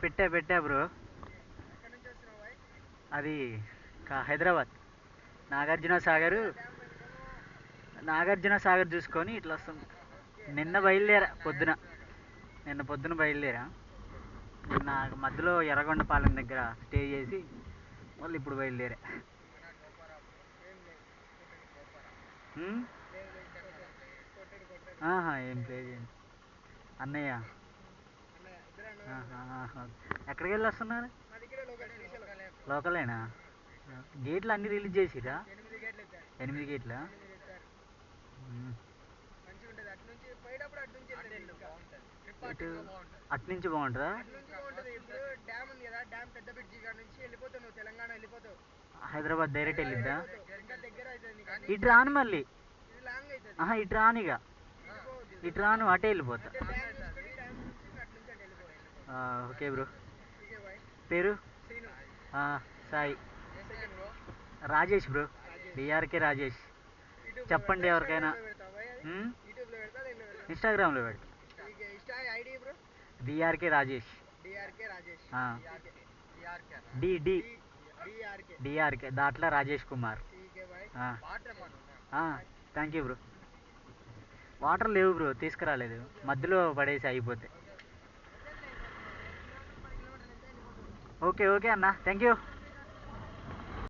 పెట్టా బ్రో. అది హైదరాబాద్ నాగార్జున సాగర్ చూసుకొని ఇట్లా వస్తుంది. నిన్న పొద్దున బయలుదేరా. నిన్న మధ్యలో ఎర్రగొండపాలెం దగ్గర స్టే చేసి మళ్ళీ ఇప్పుడు బయలుదేరా. ఏం ప్లే చేయండి అన్నయ్య. ఎక్కడికి వెళ్ళి వస్తున్నారు? లోకలేనా? గేట్లు అన్నీ రిలీజ్ చేసిరా? 8 గేట్లా? అటు నుంచి బాగుంటుందా? హైదరాబాద్ డైరెక్ట్ వెళ్ళిద్దా? ఇటు రాను మళ్ళీ. ఇటు రానిగా. ఇటు రాను, అటే వెళ్ళిపోతా. Okay bro. పేరు? సాయి. రాజేష్ బ్రో. డిఆర్కే రాజేష్. చెప్పండి ఎవరికైనా. ఇన్స్టాగ్రామ్లో పెడతా. డిఆర్కే రాజేష్. డిఆర్కే దాంట్లో Rajesh Kumar. Thank you bro. Water లేవు బ్రో, తీసుకురాలేదు. మధ్యలో పడేసి అయిపోతే. ఓకే అన్న, థ్యాంక్ యూ.